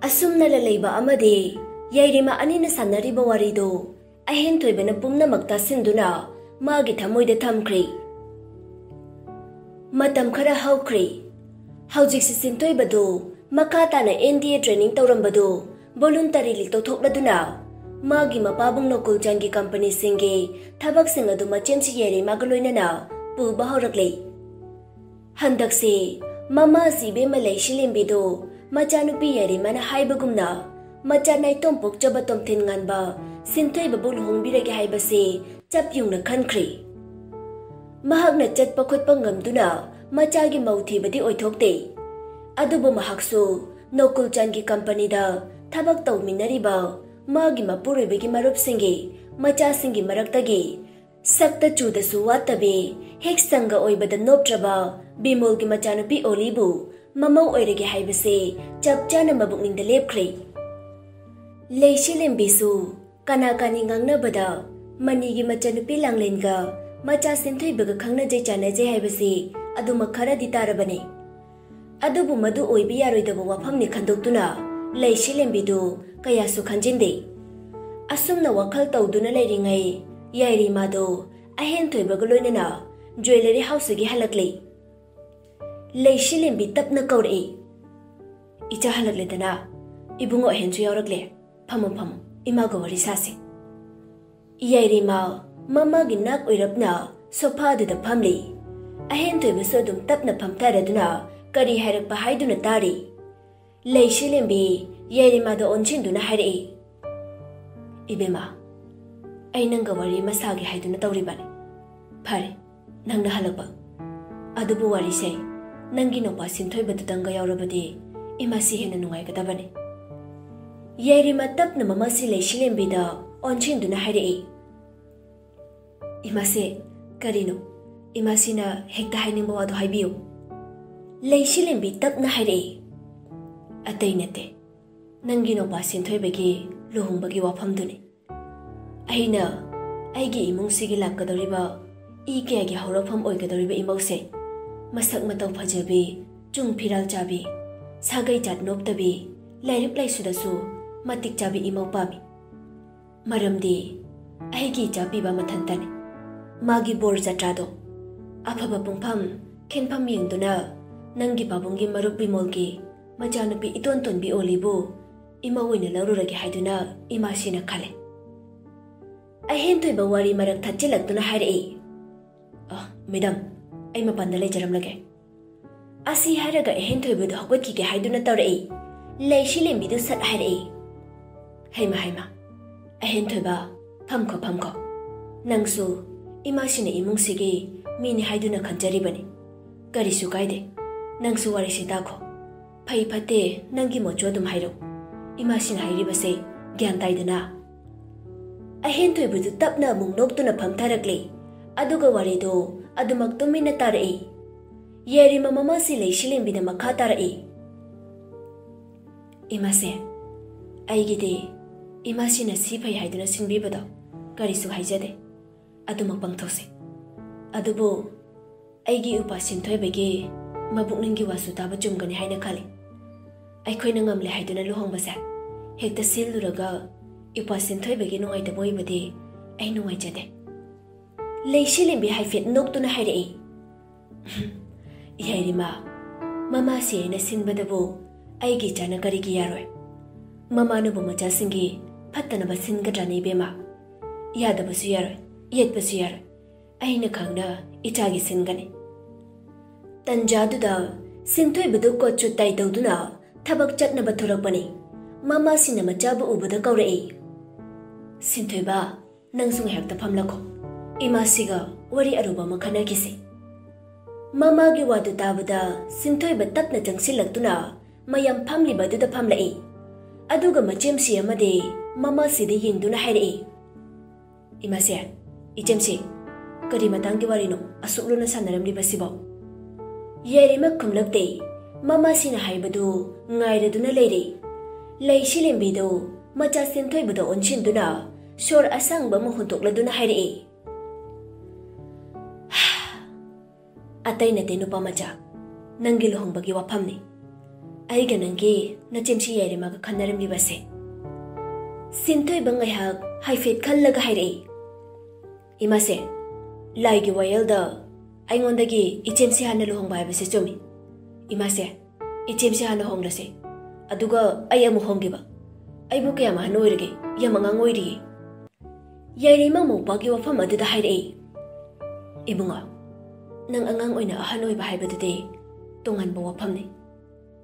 Asumna laleiba amadi Yaireima anina sanariba warido ahen thoibana pumnamakta sinduna magi thamoida thamkri matam khara hawkri hawjik sintoibado makata na NDA training tawrambado voluntary li tawthokladuna magi mapabung nokul jangi company singe thabak sing adu machemsi Yaireima galoinana puba hawrakle handakse mama sibe malai shilimbido Machanupi Yaireimana haibagumna machanai tompok chaba tomthin nganba sinthoi babul hongbirage haibase chapyungna khankhri mahakna chatpa khotpa ngamduna machagi mauthibadi oithokte adubu mahaksu nokul changi company da thabak tawminariba magi mapuroibagi marup singi macha singi maraktagi sakta chudasu watabe hek sanga oibada noptraba bimolgi machanupi olibu Mamau oirage haibase chapchana mabukningda lepkhre leishilembisu kanakani ngangnabada manigi machanupi langlenga macha sinthoibaga khangnajai chanajai haibase aduma kharadi tarabane adubu madu oibi yaroidaba wafamni khandoktuna leishilembidu kayasu khanjinde asumna wakhal tawduna leiringai Yaireimado ahen thoibaga loinana jewelry house gi halakle Leishilembi tapna kauri icha halakledana ibungo henju yawrakle phamu imago wari sasi Yaireima mama gi nak oirapna sofa du da phamli ahen toiba sodum tapna phamtaraduna kari hairakpa haiduna tari Leishilembi Yaireima da onchinduna hairi ibema ainanga wari masagi haiduna tawribani phare nangna halakpa adubu wari sei Nangi no pasin thoi badudanga yaurabadi imasi hena nungai kadabane Yaireima tapna mamasi leishilembida onchinduna hairei imase karino imasina hekta hainingba wadu haibiyo leishilembi tapna hairei atainate nangi no pasin thoi bagi luhungbagi wafamdune aina aigi imungsigi lakadoriba ikegi haurafam oigadoriba imause Masak matau fajabi, chung piral jabi, sagai jat noptabi, lairuk lai sudasu, matik jabi imau pami. Maramdi, aigi jabi ba mathantani. Magi bor jatrado. Apaba pungpam, kenpam yengduna, nangi babungi marup bimolgi, majanupi iton tonbi olibu, imau ina laururagi haiduna, imasina khale. Ahentoi bawari marak thachilakduna hairei. Madam. Ay mapandalay jaramlage. Asi haraga ehenthoibudu hogwatkige haiduna tawrei leishilembidu sat hairei haima ehenthoiba phamko nangsu imasina imungsigi mini haiduna khanjaribani karisu kaide nangsu warisi dakho phai phate nangi mochodum hairo imasina hairibase gyan taidana ehenthoibudu tapna mungnoktuna phamtharakle aduga warido adumak tumina tarai Yaireima mamasi leishilembi makha tarai imase aigide imasina siphai haiduna sinbibado karisu haijade adumak pangthose adubu aigi upa sinthoibagi mabukningi wasu taba chumgani haina khale aikhoina ngamle haiduna luhongbase hekta siluraga upa sinthoibagi nungai da boibade ai nungai jade Leishilembi haifet noktuna hairei Yaireima mama si aina sinbadabu aigi chana karigi yaroi mama nubu macha singi phattana ba singadrani bema yadabasu yaroi yetbasu yaroi aina khangna ichagi singani tanjaduda sinthoi kochu tai tawduna thabak chatna ba thorakpani mama sina machabu ubada kaurei sinthoi ba nangsung hekta phamlakho Imasiga wari aruba makhana kisi Mama gi wadu tabada sinthoi batapna jangsilaktuna mayam phamli baduda phamlai aduga machemsi amade mama sidi yinduna hairei imase ichemsi kari matangi warino asukluna sanaramli basibo Yaireima khumlakte mama sina haibadu ngairaduna leirei lei shilembido macha sinthoi onchinduna shor asangba mu huntokladuna hairi atay na nupa macha nangi luhongbagi wapamni aiga nangi nachimsi Yaireima ga khannaramli base sinthoi bangai hak haifet khallaga hairi imase laigi wayelda aingondagi ichemsi hana luhongba haibase chumi imase ichemsi hana honglase aduga ay amu hongiba aibu kaya ma hanoirage yamanga ngoiri Yaireima mopagi wafam aduda hairi ibunga nang angang oina ahan oiba haibadudi tonganba wafamni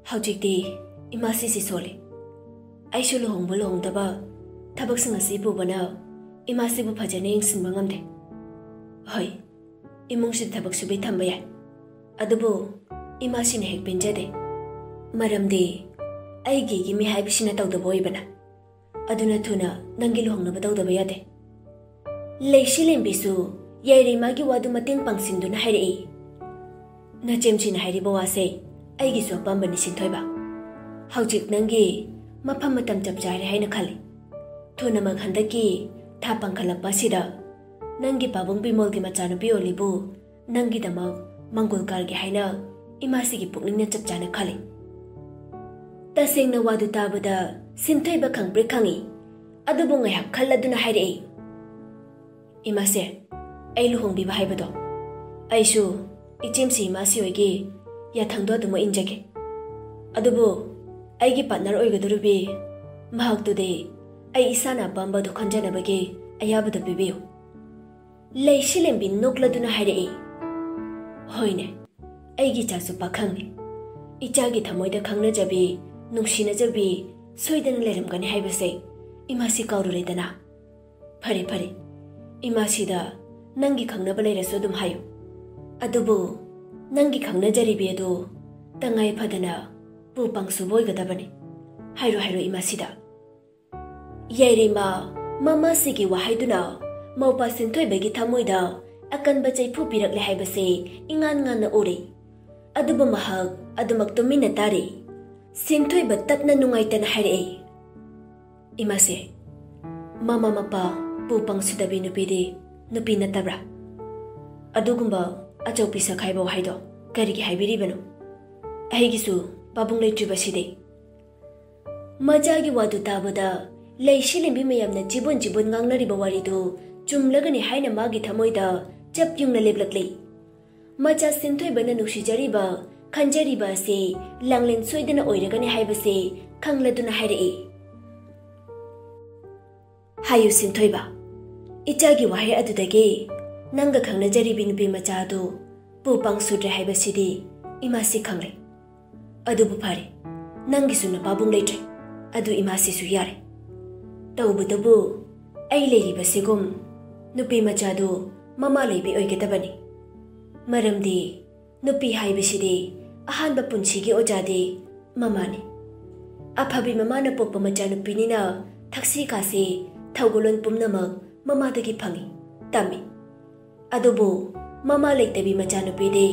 haujikti imasi si sole aishu luhongba luhongdaba thabaksing asi pubana imasi bu phajane ingsinba ngamde hoi imungsi thabak subi thamba yai adubu imasi ne hek pinjade maramdi aigi gi mi haibisina tawdaba oibana aduna thuna nangi luhongnaba tawdaba yade leishilembisu Yaireima gi wadu mating pangsinduna hairi na chemchina hairiba wase aigi so pambani sinthoiba haujik nangi mafam matam chapjare haina khali thuna mag handaki tha pangkhalakpa sida nangi pabung bimol gi machanu bi olibu nangi damak mangol kar gi haina imasi gi pukning chapjana khali tasengna wadu tabada sinthoiba khangpre khangi adubu ngai hak khalladuna hairi imase ai luhongbi ba haibado aishu ichemsi imasi oigi ya thangdo dumo injage adubu aigi partner oigadurubi mahaktude ai isana pamba do khanjana bagi ayabada bibiyo leishilembi nokladuna hairi hoine aigi chasu pakhangni ichagi thamoida khangna jabi nungshina jabi soidana leramgani haibase imasi kauruledana phare phare imasi da nangi khangnaba leirasu dum hayo adubu nangi khangnajaribi adu tangai phadana pu pangsu boigadabani hairo hairo imasida Yaireima mama sigi wahaiduna maupa sinthoi bagi thamoida akanba chaipu pirakle haibase ingan nganna ore adubu mahak adumak tumina tare sinthoi batapna nungaitana haire imase mama mapa pu pangsu dabi nupide nupi natabra adugumba achau pisa khaiba haido karigi haibiri bano ahigisu babung leitriba side majagi wadu tabada leishilembi mayamna jibon ngangnariba warido chumlagani haina magi thamoida chapyungna leblakle macha sinthoi bana nuksijariba khanjariba se langlen soidana oiragani haibase khangladuna haire hayu sinthoi ba ichagi wahai adudage nanga khangnajaribi nupi macha do pu pangsudre haibasidi imasi khangle adubu phare nangi suna babung leitre adu imasi su yare tawbudabu ai leiri basigum nupi macha do mama leibi oigetabani maramdi nupi haibasidi ahanba punchigi ojade mamani aphabi mama na pokpa macha nupinina thaksi kase thawgolon pumnamak mama dagi phangi tami adubu mama leitabi macha nupide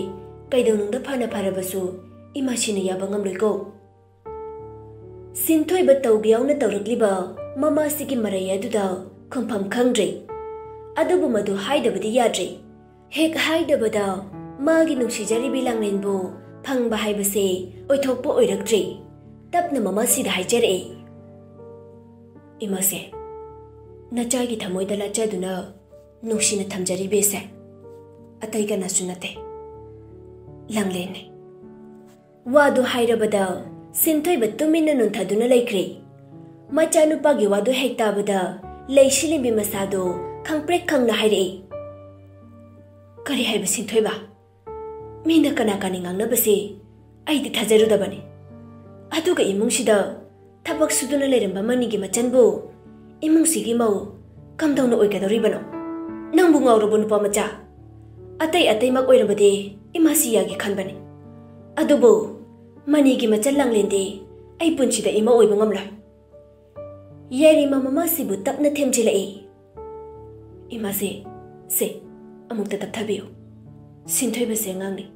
kaidonungda phana pharabasu imashina yaba ngamloiko sinthoi ba tawgiyauna tawrakliba mama sigi maraya duda khumpham khangdre adubu madu haidabadi yadre hek haidabada magi nuksijaribi langlenbu phangba haibase oithokpo oirakdre tapna mama sida haijare imase nachagi thamoida lachaduna nuksina thamjaribe se ataiga nasunate langlene wadu hairabada sinthoi batumina nunthaduna laikre machanu pagi wadu hektabada leishilimbi masado khangprek khangna haire kari haiba sinthoi ba mina kana kani ngangna base aidi thajarudabani aduga imungsida thabak suduna leramba manigi machanbu imungsigi mau kamdawna oigadoribano nangbu ngawrubu nupa macha atai mak oirabade imasiyagi khanbani adubu manigi machan langlende ai punchida ima oiba ngamla Yaireima mama sibu tapna themjilai imase se amukta tapthabiyo sinthoi base ngangni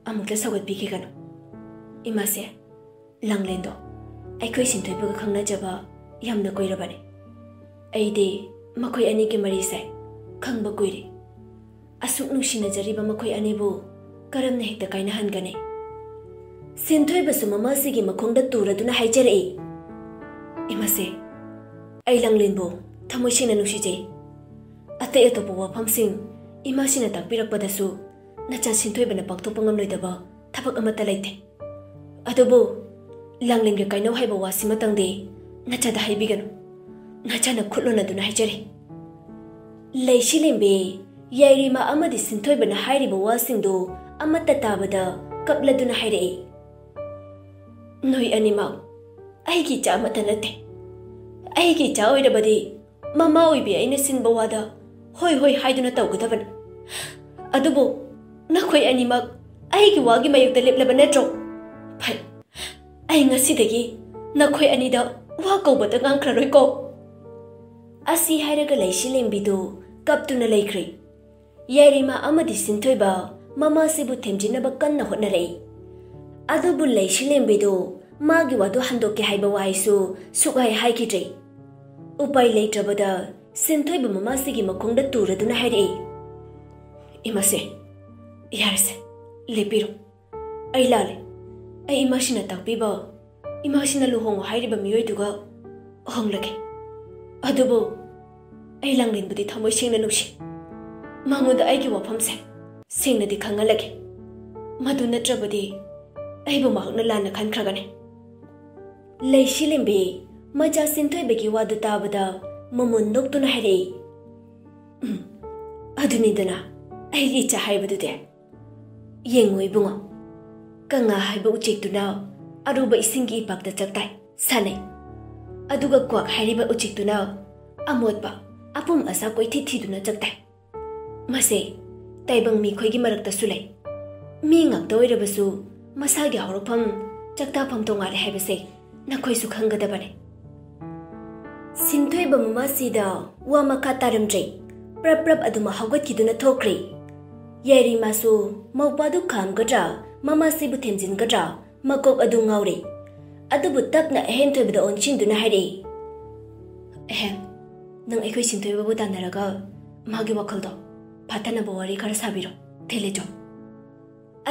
amukta sagat biki gano imase langlendo ꯑꯩꯈꯣꯏ ꯁꯤꯟꯊꯣꯏꯕꯒ ꯈꯪꯅꯖꯕ ꯌꯥꯝꯅ ꯀꯨꯏꯔꯕꯅꯤ ꯑꯩꯗꯤ ꯃꯈꯣꯏ ꯑꯅꯤꯒꯤ ꯃꯔꯤꯁꯦ ꯈꯪꯕ ꯀꯨꯏꯔꯦ ꯑꯁꯨꯛ ꯅꯨꯡꯁꯤꯅꯖꯔꯤꯕ ꯃꯈꯣꯏ ꯑꯅꯤꯕꯨ ꯀꯔꯝꯅ ꯍꯦꯛꯇ ꯀꯥꯏꯅꯍꯟꯒꯅꯤ ꯁꯤꯟꯊꯣꯏꯕꯁꯨ ꯃꯃꯥꯁꯤꯒꯤ ꯃꯈꯣꯡꯗ ꯇꯨꯔꯗꯨꯅ ꯍꯥꯏꯖꯔꯛꯏ ꯏꯃꯥꯁꯦ ꯑꯩ ꯂꯪꯂꯦꯟꯕꯨ ꯊꯃꯣꯏ ꯁꯦꯡꯅ ꯅꯨꯡꯁꯤꯖꯩ ꯑꯇꯩ ꯑꯇꯣꯞꯄ ꯋꯥꯐꯝꯁꯤꯡ ꯏꯃꯥꯁꯤꯅ ꯇꯥꯛꯄꯤꯔꯛꯄꯗꯁꯨ ꯅꯆꯥ ꯁꯤꯟꯊꯣꯏꯕꯅ ꯄꯥꯡꯊꯣꯛꯄ ꯉꯝꯂꯣꯏꯗꯕ ꯊꯕꯛ ꯑꯃꯠꯇ ꯂꯩꯇꯦ ꯑꯗꯨꯕꯨ ꯂꯪꯂꯦꯟꯒ ꯀꯥꯏꯅꯧ ꯍꯥꯏꯕ ꯋꯥꯁꯤꯃꯇꯪꯗꯤ ꯅꯆꯥꯗ ꯍꯥꯏꯕꯤꯒꯅꯨ ꯅꯆꯥꯅ ꯈꯨꯠꯂꯣꯟꯅꯗꯨꯅ ꯍꯥꯏꯖꯔꯤ ꯂꯩꯁꯤꯂꯦꯝꯕꯤ ꯌꯥꯏꯔꯤꯃꯥ ꯑꯃꯗꯤ ꯁꯤꯟꯊꯣꯏꯕꯅ ꯍꯥꯏꯔꯤꯕ ꯋꯥꯁꯤꯡꯗꯨ ꯑꯃꯠꯇ ꯇꯥꯕꯗ ꯀꯞꯂꯗꯨꯅ ꯍꯥꯏꯔꯛꯏ ꯅꯣꯏ ꯑꯅꯤꯃꯛ ꯑꯩꯒꯤ ꯏꯆꯥ ꯑꯃꯠꯇ ꯅꯠꯇꯦ ꯑꯩꯒꯤ ꯏꯆꯥ ꯑꯣꯏꯔꯕꯗꯤ ꯃꯃꯥ ꯑꯣꯏꯕꯤ ꯑꯩꯅ ꯁꯤꯟꯕ ꯋꯥꯗ ꯍꯣꯏ ꯍꯣꯏ ꯍꯥꯏꯗꯨꯅ ꯇꯧꯒꯗꯕꯅꯤ ꯑꯗꯨꯕꯨ ꯅꯈꯣꯏ ꯑꯅꯤꯃꯛ ꯑꯩꯒꯤ ꯋꯥꯒꯤ ꯃꯥꯌꯣꯛꯇ ꯂꯦꯞꯂꯕ ꯅꯠꯇ꯭ꯔꯣ ꯐꯩ ꯑꯩ ꯉꯁꯤꯗꯒꯤ ꯅꯈꯣꯏ ꯑꯅꯤꯗ ꯋꯥ ꯀꯧꯕꯗ ꯉꯥꯡꯈ꯭ꯔꯔꯣꯏꯀꯣ ꯑꯁꯤ ꯍꯥꯏꯔꯒ ꯂꯩꯁꯤꯂꯦꯝꯕꯤꯗꯨ ꯀꯞꯇꯨꯅ ꯂꯩꯈ꯭ꯔꯦ ꯌꯥꯏꯔꯤꯃꯥ ꯑꯃꯗꯤ ꯁꯤꯟꯊꯣꯏꯕ ꯃꯃꯥꯁꯤꯕꯨ ꯊꯦꯝꯖꯤꯟꯅꯕ ꯀꯟꯅ ꯍꯣꯠꯅꯔꯛꯏ ꯑꯗꯨꯕꯨ ꯂꯩꯁꯤꯂꯦꯝꯕꯤꯗꯨ ꯃꯥꯒꯤ ꯋꯥꯗꯨ ꯍꯟꯗꯣꯛꯀꯦ ꯍꯥꯏꯕ ꯋꯥꯍꯩꯁꯨ ꯁꯨꯛꯍꯥꯏ ꯍꯥꯏꯈꯤꯗ꯭ꯔꯦ ꯎꯄꯥꯏ ꯂꯩꯇ꯭ꯔꯕꯗ ꯁꯤꯟꯊꯣꯏꯕ ꯃꯃꯥꯁꯤꯒꯤ ꯃꯈꯣꯡꯗ ꯇꯨꯔꯗꯨꯅ ꯍꯥꯏꯔꯛꯏ ꯏꯃꯥꯁꯦ ꯌꯥꯔꯁꯦ ꯂꯦꯞꯄꯤꯔꯣ ꯑꯩ ꯂꯥꯜꯂꯦ ꯑꯩ ꯏꯃꯥꯁꯤꯅ ꯇꯥꯛꯄꯤꯕ ꯏꯃꯥꯁꯤꯅ ꯂꯨꯍꯣꯡꯉꯣ ꯍꯥꯏꯔꯤꯕ ꯃꯤꯑꯣꯏꯗꯨꯒ ꯍꯣꯡꯂꯒꯦ ꯑꯗꯨꯕꯨ ꯑꯩ ꯂꯪꯂꯦꯟꯕꯨꯗꯤ ꯊꯃꯣꯏ ꯁꯦꯡꯅ ꯅꯨꯡꯁꯤ ꯃꯉꯣꯟꯗ ꯑꯩꯒꯤ ꯋꯥꯐꯝꯁꯦ ꯁꯦꯡꯅꯗꯤ ꯈꯪꯍꯜꯂꯒꯦ ꯃꯗꯨ ꯅꯠꯇ꯭ꯔꯕꯗꯤ ꯑꯩꯕꯨ ꯃꯍꯥꯛꯅ ꯂꯥꯟꯅ ꯈꯟꯈ꯭ꯔꯒꯅꯤ ꯂꯩꯁꯤꯂꯦꯝꯕꯤ ꯃꯆꯥ ꯁꯤꯟꯊꯣꯏꯕꯒꯤ ꯋꯥꯗꯨ ꯇꯥꯕꯗ ꯃꯃꯨꯟ ꯅꯣꯛꯇꯨꯅ ꯍꯥꯏꯔꯛꯏ ꯑꯗꯨꯅꯤꯗꯅ ꯑꯩꯒꯤ ꯏꯆꯥ ꯍꯥꯏꯕꯗꯨꯗꯤ ꯌꯦꯡꯉꯨ ꯏꯕꯨꯡꯉꯣ ꯀꯪꯉꯥ ꯍꯥꯏꯕ ꯎꯆꯦꯛꯇꯨꯅ ꯑꯔꯨꯕ ꯏꯁꯤꯡꯒꯤ ꯏꯄꯥꯛꯇ ꯆꯛꯇꯥꯏ ꯁꯥꯟꯅꯩ ꯑꯗꯨꯒ ꯀ꯭ꯋꯥꯛ ꯍꯥꯏꯔꯤꯕ ꯎꯆꯦꯛꯇꯨꯅ ꯑꯃꯣꯠꯄ ꯑꯄꯨꯝ ꯑꯁꯥ ꯀꯣꯏꯊꯤ ꯊꯤꯗꯨꯅ ꯆꯛꯇꯥꯏ ꯃꯁꯦ ꯇꯥꯏꯕꯪ ꯃꯤꯈꯣꯏꯒꯤ ꯃꯔꯛꯇꯁꯨ ꯂꯩ ꯃꯤ ꯉꯥꯛꯇ ꯑꯣꯏꯔꯕꯁꯨ ꯃꯁꯥꯒꯤ ꯍꯧꯔꯛꯐꯝ ꯆꯛꯇꯥꯐꯝ ꯇꯣꯉꯥꯜꯂꯦ ꯍꯥꯏꯕꯁꯦ ꯅꯈꯣꯏꯁꯨ ꯈꯪꯒꯗꯕꯅꯤ ꯁꯤꯟꯊꯣꯏꯕ ꯃꯃꯥꯁꯤꯗ ꯋꯥ ꯃꯈꯥ ꯇꯥꯔꯝꯗ꯭ꯔꯦ ꯄ꯭ꯔꯞ ꯄ꯭ꯔꯞ ꯑꯗꯨꯃ ꯍꯧꯒꯠꯈꯤꯗꯨꯅ ꯊꯣꯛꯈ꯭ꯔꯦ ꯌꯥꯏꯔꯤꯃꯥꯁꯨ ꯃꯧꯄꯥꯗꯨ ꯈꯥꯝꯒꯗ꯭ꯔꯥ ꯃꯃꯥꯁꯤꯕꯨ ꯊꯦꯝꯖꯤꯟꯒꯗ꯭ꯔꯥ ꯃꯀꯣꯛ ꯑꯗꯨ ꯉꯥꯎꯔꯦ ꯑꯗꯨꯕꯨ ꯇꯞꯅ ꯑꯍꯦꯟꯊꯣꯏꯕꯗ ꯑꯣꯟꯁꯤꯟꯗꯨꯅ ꯍꯥꯏꯔꯛꯏ ꯑꯍꯦꯟ ꯅꯪ ꯑꯩꯈꯣꯏ ꯁꯤꯟꯊꯣꯏꯕꯕꯨ ꯇꯥꯟꯅꯔꯒ ꯃꯥꯒꯤ ꯋꯥꯈꯜꯗꯣ ꯐꯥꯊꯅꯕ ꯋꯥꯔꯤ ꯈꯔ ꯁꯥꯕꯤꯔꯣ ꯊꯦꯂꯦꯆꯣ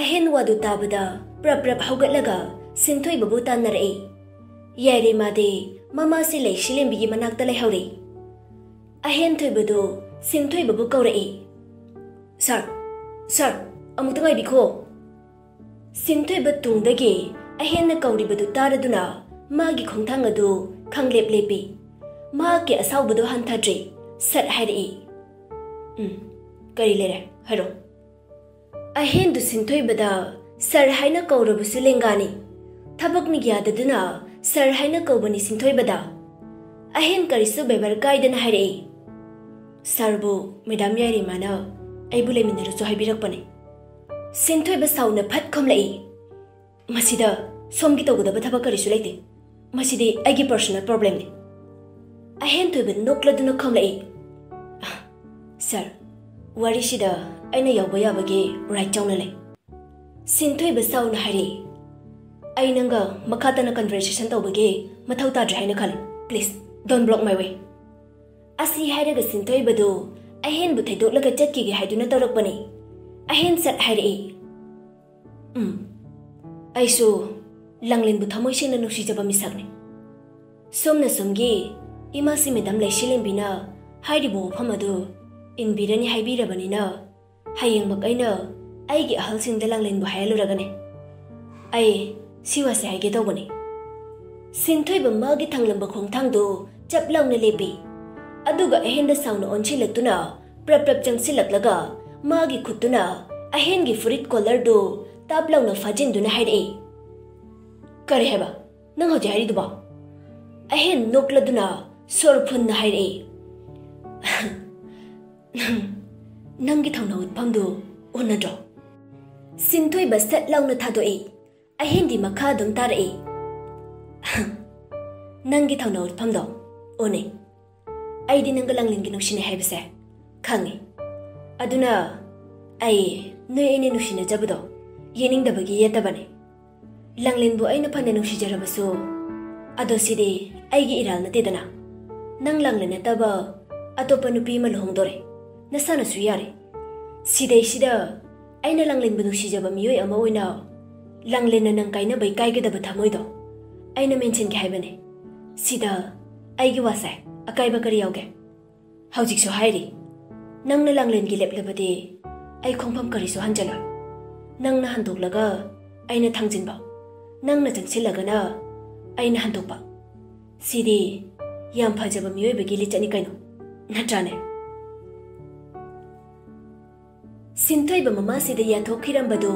ꯑꯍꯦꯟ ꯋꯥꯗꯨ ꯇꯥꯕꯗ ꯄ꯭ꯔꯞ ꯄ꯭ꯔꯞ ꯍꯧꯒꯠꯂꯒ ꯁꯤꯟꯊꯣꯏꯕꯕꯨ ꯇꯥꯟꯅꯔꯛꯏ ꯌꯥꯏꯔꯤꯃꯥꯗꯤ ꯃꯃꯥꯁꯤ ꯂꯩꯁꯤꯂꯦꯝꯕꯤꯒꯤ ꯃꯅꯥꯛꯇ ꯂꯩꯍꯧꯔꯦ ꯑꯍꯦꯟꯊꯣꯏꯕꯗꯨ ꯁꯤꯟꯊꯣꯏꯕꯕꯨ ꯀꯧꯔꯛꯏ ꯁꯥꯔ ꯑꯃꯨꯛꯇ ꯉꯥꯏꯕꯤꯈꯣ ꯁꯤꯟꯊꯣꯏꯕ ꯇꯨꯡꯗꯒꯤ ꯑꯍꯦꯟꯅ ꯀꯧꯔꯤꯕꯗꯨ ꯇꯥꯔꯗꯨꯅ ꯃꯥꯒꯤ ꯈꯣꯡꯊꯥꯡ ꯑꯗꯨ ꯈꯪꯂꯦꯞ ꯂꯦꯞꯄꯤ ꯃꯍꯥꯛꯀꯤ ꯑꯁꯥꯎꯕꯗꯨ ꯍꯟꯊꯗ꯭ꯔꯦ ꯁꯠ ꯍꯥꯏꯔꯛꯏ ꯀꯔꯤ ꯂꯩꯔꯦ ꯍꯥꯏꯔꯣ ꯑꯍꯦꯟꯗꯨ ꯁꯤꯟꯊꯣꯏꯕꯗ ꯁꯔ ꯍꯥꯏꯅ ꯀꯧꯔꯕꯁꯨ ꯂꯦꯡꯒꯥꯅꯤ ꯊꯕꯛꯅ ꯌꯥꯗꯗꯨꯅ ꯁꯔ ꯍꯥꯏꯅ ꯀꯧꯕꯅꯤ ꯁꯤꯟꯊꯣꯏꯕꯗ ꯑꯍꯦꯟ ꯀꯔꯤꯁꯨ ꯕꯦꯕꯔ ꯀꯥꯏꯗꯅ ꯍꯥꯏꯔꯛꯏ ꯁꯔꯕꯨ ꯃꯦꯗꯥꯝ ꯌꯥꯏꯔꯤꯃꯥꯅ ꯑꯩꯕꯨ ꯂꯩꯃꯤꯟꯅꯔꯁꯨ ꯍꯥꯏꯕꯤꯔꯛꯄꯅꯤ ꯁꯤꯟꯊꯣꯏꯕ ꯁꯥꯎꯅ ꯐꯠ ꯈꯨꯝꯂꯛꯏ ꯃꯁꯤꯗ ꯁꯣꯝꯒꯤ ꯇꯧꯒꯗꯕ ꯊꯕꯛ ꯀꯔꯤꯁꯨ ꯂꯩꯇꯦ ꯃꯁꯤꯗꯤ ꯑꯩꯒꯤ ꯄꯔꯁꯣꯅꯦꯜ ꯄ꯭ꯔꯣꯕ꯭ꯂꯦꯝꯅꯤ ꯑꯍꯦꯟꯊꯣꯏꯕ ꯅꯣꯛꯂꯗꯨꯅ ꯈꯨꯝꯂꯛꯏ ꯁꯔ ꯋꯥꯔꯤꯁꯤꯗ ꯑꯩꯅ ꯌꯥꯎꯕ ꯌꯥꯕꯒꯤ ꯔꯥꯏꯠ ꯆꯥꯎꯅ ꯂꯩ ꯁꯤꯟꯊꯣꯏꯕ ꯁꯥꯎꯅ ꯍꯥꯏꯔꯛꯏ ꯑꯩ ꯅꯪꯒ ꯃꯈꯥ ꯇꯥꯅ ꯀꯟꯚꯔꯁꯦꯁꯟ ꯇꯧꯕꯒꯤ ꯃꯊꯧ ꯇꯥꯗ꯭ꯔꯦ ꯍꯥꯏꯅ ꯈꯜꯂꯤ ꯄ꯭ꯂꯤꯖ ꯗꯣꯟ ꯕ꯭ꯂꯣꯛ ꯃꯥꯏ ꯋꯦ ꯑꯁꯤ ꯍꯥꯏꯔꯒ ꯁꯤꯟꯊꯣꯏꯕꯗꯨ ꯑꯍꯦꯟꯕꯨ ꯊꯩꯗꯣꯛꯂꯒ ꯆꯠꯈꯤꯒꯦ ꯍꯥꯏꯗꯨꯅ ꯇꯧꯔꯛꯄꯅꯤ ꯑꯍꯦꯟ ꯁꯠ ꯍꯥꯏꯔꯛꯏ ꯑꯩꯁꯨ ꯂꯪꯂꯦꯟꯕꯨ ꯊꯃꯣꯏ ꯁꯦꯡꯅ ꯅꯨꯡꯁꯤꯖꯕ ꯃꯤꯁꯛꯅꯤ ꯁꯣꯝꯅ ꯁꯣꯝꯒꯤ ꯏꯃꯥꯁꯤ ꯃꯦꯗꯥꯝ ꯂꯩꯁꯤꯂꯦꯝꯕꯤꯅ ꯍꯥꯏꯔꯤꯕ ꯋꯥꯐꯝ ꯑꯗꯨ ꯏꯟꯕꯤꯔꯅꯤ ꯍꯥꯏꯕꯤꯔꯕꯅꯤꯅ ꯍꯌꯦꯡꯃꯛ ꯑꯩꯅ ꯑꯩꯒꯤ ꯑꯍꯜꯁꯤꯡꯗ ꯂꯪꯂꯦꯟꯕꯨ ꯍꯥꯏꯍꯜꯂꯨꯔꯒꯅꯤ ꯑꯩ ꯁꯤ ꯋꯥꯁꯦ ꯍꯥꯏꯒꯦ ꯇꯧꯕꯅꯤ ꯁꯤꯟꯊꯣꯏꯕ ꯃꯥꯒꯤ ꯊꯥꯡꯂꯝꯕ ꯈꯣꯡꯊꯥꯡꯗꯨ ꯆꯞ ꯂꯥꯎꯅ ꯂꯦꯞꯄꯤ ꯑꯗꯨꯒ ꯑꯍꯦꯟꯗ ꯁꯥꯎꯅ ꯑꯣꯟꯁꯤꯜꯂꯛꯇꯨꯅ ꯄ꯭ꯔꯞ ꯄ꯭ꯔꯞ ꯆꯪꯁꯤꯜꯂꯛꯂꯒ ꯃꯥꯒꯤ ꯈꯨꯠꯇꯨꯅ ꯑꯍꯦꯟꯒꯤ ꯐꯨꯔꯤꯠ ꯀꯣꯂꯔꯗꯨ ꯇꯥꯞ ꯂꯥꯎꯅ ꯐꯥꯖꯤꯟꯗꯨꯅ ꯍꯥꯏꯔꯛꯏ ꯀꯔꯤ ꯍꯥꯏꯕ ꯅꯪ ꯍꯧꯖꯤꯛ ꯍꯥꯏꯔꯤꯗꯨꯕꯣ ꯑꯍꯦꯟ ꯅꯣꯛꯂꯗꯨꯅ ꯁꯣꯔ ꯐꯨꯟꯅ ꯍꯥꯏꯔꯛꯏ ꯅꯪꯒꯤ ꯊꯧꯅꯥ ꯎꯠꯐꯝꯗꯨ ꯎꯅꯗ꯭ꯔꯣ ꯁꯤꯟꯊꯣꯏꯕ ꯁꯠ ꯂꯥꯎꯅ ꯊꯥꯗꯣꯛꯏ ꯑꯍꯦꯟꯗꯤ ꯃꯈꯥ ꯑꯗꯨꯝ ꯇꯥꯔꯛꯏ ꯅꯪꯒꯤ ꯊꯧꯅꯥ ꯎꯠꯐꯝꯗꯣ ꯎꯅꯩ ꯑꯩꯗꯤ ꯅꯪꯒ ꯂꯪꯂꯦꯟꯒꯤ ꯅꯨꯡꯁꯤꯅꯩ ꯍꯥꯏꯕꯁꯦ ꯈꯪꯉꯤ ꯑꯗꯨꯅ ꯑꯩ ꯅꯣꯏ ꯑꯩꯅ ꯅꯨꯡꯁꯤꯅꯖꯕꯗꯣ ꯌꯦꯡꯅꯤꯡꯗꯕꯒꯤ ꯌꯦꯠꯇꯕꯅꯤ ꯂꯪꯂꯦꯟꯕꯨ ꯑꯩꯅ ꯐꯅ ꯅꯨꯡꯁꯤꯖꯔꯕꯁꯨ Ado sidi aigi iral natidana. Nang langle nataba atopa nupi ma luhongdore. Nasana su yare. Sidai sida aina langlen bu nuksijaba miyoi ama oina langlen na nang kaina bai kaigedaba thamoido. Aina mention ki haibane. Sida aigi wasai akaiba kari yauge. Haujik so hairi. Nang na langlen gi leplebade ai khongpham kari so hanjaloi. Nang na handoklaga aina thangjinba. Nang na jangsilaga na aina handokpa. Sidi yam phajaba miyoi bagi lichani kaino. Natrane. Sintoiba mama sida yathokirambado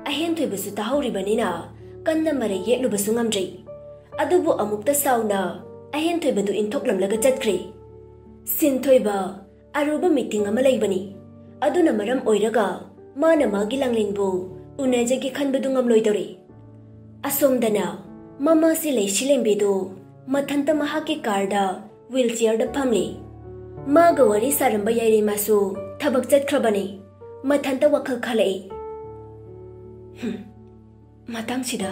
ahentoibasu tahoribanina kanna mare yetlubasu ngamdrei. Adubu amukta sauna ahentoibadu inthoklamlaga chatkre. Sintoiba aruba meeting ama laibani. Aduna maram oiraga mana magi langlenbu unajagi khanbadu ngamloidore. Asomdana mama silai shilembedu mathanta mahaki karda wheelchair da phamli. Maga wari saramba Yaireima-su thabak chatkrabani. Mathanta wakal khalai. Matang sida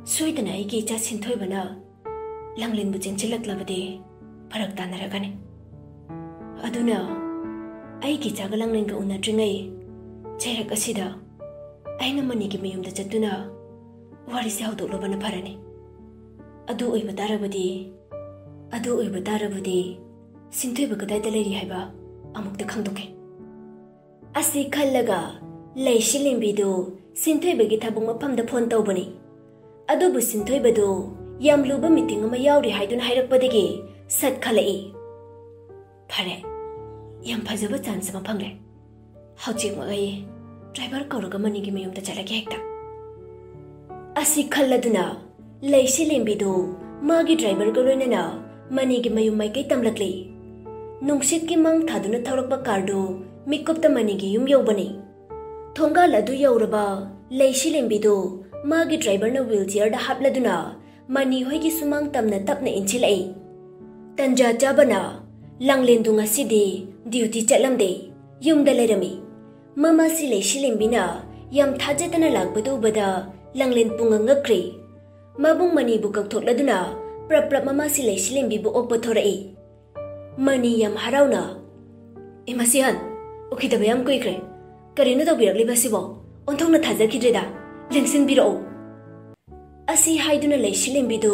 soidana aigi cha sinthoibana langlenbu chenchilaklabade pharak tanaragani. Aduna aigi chaga langlenga unadringai chairak asida aina manigi mayumda chatuna wari se haudoklobana pharani. Adu oiba tarabudi sinthoiba kadaida leiri haiba amukta khangdoke. Asi khallaga leishilimbidu sinthoibagi thabung mafamda phone tawbani. Adubu sinthoibadu yamluba meeting ama yauri haiduna hairakpadagi sat khalai. Phare yam phajaba chance ma phangre. Hauchik magai driver kauraga manigi mayumda chalagi hekta. Asi khalladuna leishilimbidu magi driver ga loinana manigi mayum mai kai tamlakli. Nungsit ki mang thaduna thaurakpa kardu mikupta manigi yum yaubani. Thongal adu yauraba leishilimbidu magi driver na wheelchair da hapladuna mani hoigi sumang tamna tapna inchilai. Tanja chabana langlendu ngasidi duty chatlamde yumda lerami. Mama si leishilimbina yam thajatana lakbadu bada langlen punga ngakri. Mabung mani bu kakthokladuna prap mama si leishilimbi bu okpa thorai. Mani yam harauna. Imasihan ukidaba yam kuikre. Karino tawbirakliba sibo onthongna thajakidreda lengsinbirao. Asi haiduna leishilimbidu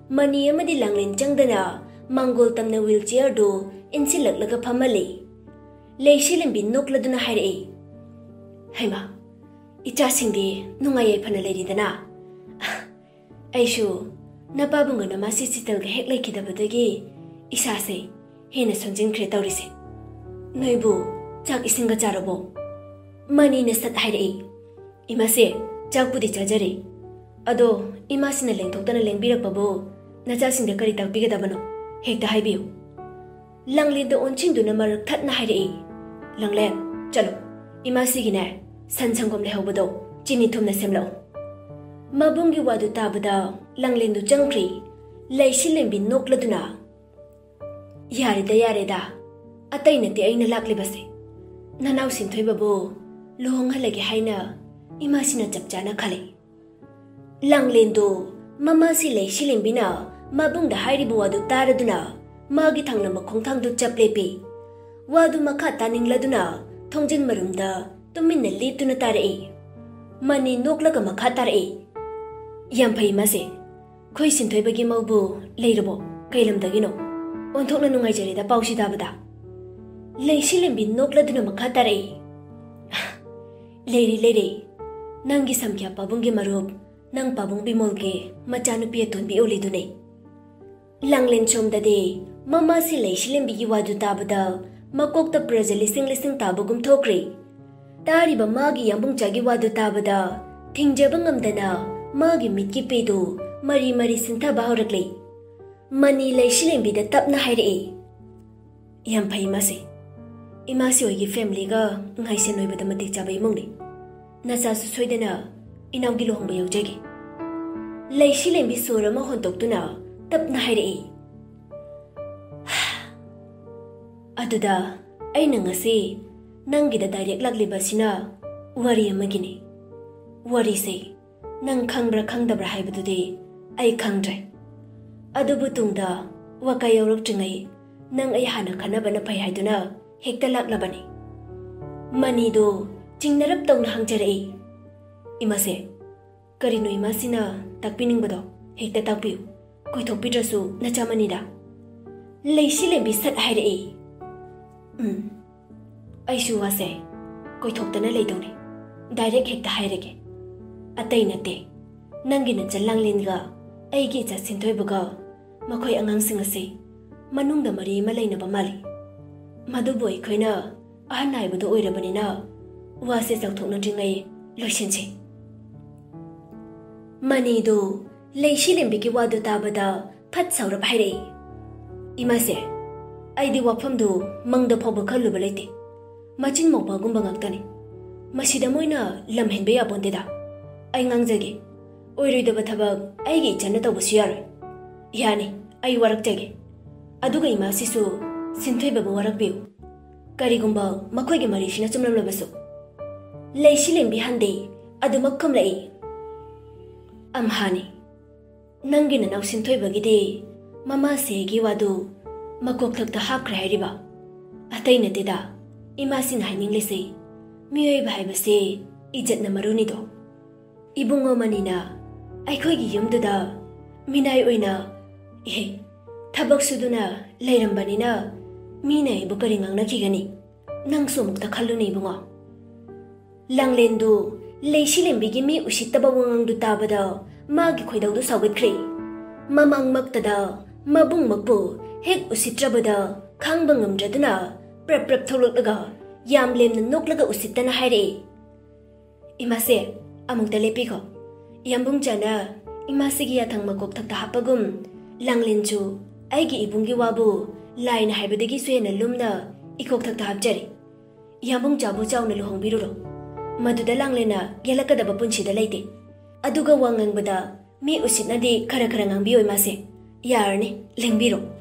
mani amadi langlen changdana mangol tamna wheelchair do insilaklaga phamali. Leishilimbi nokladuna hairei. Haima ichasingdi nungayai phana leiridana. Aishu napabunga namasi sitalga heklaikidabadagi isase hena sonjinkhre tawrise. Noibu chak isinga charabo. Mani na sat hairei. Imase chakpudi chajare. Ado imasina lengthoktana lengbirakpabo nachasingda kari takpigadabano hekta haibiyu. Langlenda onchingduna marak thatna hairei. Langlen chalo imasigine sansangom lehobado chini thumna semlao. Mabungi wadu tabada langlendu changkri leishilembi nokladuna. Yareda atainati aina laklibase. Nanaw sinthoibabo lohonghalagi haina imasina chapchana khale. Langlendo mama si leishilimbina mabungda hairibu wadu taraduna magi thangna makhongthangdu chaplepi. Wadu makha taningladuna thongjin marumda tuminna liptuna tarai. Mani noklaga makha tarai. Yam phai mase khoi sinthoibagi maubu leirabo kailamdagino onthokna nungaijarida pausi dabada. Leishilimbi nokladuna makha tarai. Leiri nangi samkya pabungi marup nang pabung bimolge machanupi atonbi olidune. Langlen chomdade mama si leishilimbi gi wadu tabada makokta praja lising tabagum thokre. Tariba magi yambung chagi wadu tabada thingjaba ngamdana magi mitki pedu mari sintha bahorakle. Mani leishilimbi da tapna hairei. Yam phai mase imasi oigi family ga ngaise noibada matik chabai mongni. Nasa su soidana inawgi lohongba yaujagi. Leishilimbi sorama hontoktuna tapna hairei. Aduda aina ngasi nangida direct laklibasina wari amagini. Wari se nang khangbra khangdabra haibadudi ai khangdre. Adubu tungda wakai yauroktrungai nang ai hana khanabana phai haiduna hekta laklabani. Mani do chingnarap tawna hangjarei. Imase karino imasina takpiningbado hekta takpiu koithokpidrasu nachamanida. Leishi sat hairei. Aishu wase koithoktana leidone direct hekta hairege. Atai nate nangina jalanglinga aigi cha sinthoibuga makhoi angangsing ase manungda mari ma leinaba mali. Madubo ikhoina ahanaibudo oirabanina wase chawthokna dringai loisinche. Mani do leishi lembigi wadu tabada phat saurab hairei. Imase aidi wafamdu mangda phoba khalluba leite machin mokpa gumba ngaktani masida moina lamhenbe yabondeda ai ngangjage oiroidaba thabak aigi channa tawbusu yaroi yani ai warakjage aduga imasisu sinthoibabu warakbiu karigumba makhoige marishina chumlamlabasu leishi lembi hande adumak khamlai amhani nangina naw sinthoibagide mama segi wadu makok thakta hakra hairiba atai nateda imasin haininglese miyoi bhaibase ijat na maruni do ibungo manina aikhoigi yumduda minai oina thabak suduna leirambanina mina ibu kari ngangna kigani nangso mukta khalluni ibungo langlendu leishi lembigi mi usittaba wangangdu tabada magi khoidawdu sawgatkhre mamang maktada mabung makbu hek usitrabada khangba ngamdraduna prap tholoklaga yam lemna noklaga usittana haire. Imase amukta lepiko yambung jana imase gi yathang makok thakta hapagum langlenchu aigi ibungi wabu laina haibadagi suena lumna ikok thakta hapjari yambung jabu chawna luhongbiruro maduda langlena gelakadaba punchida leite aduga wangangbada mi usitnadi khara ngambiyo imase yarne lengbiro.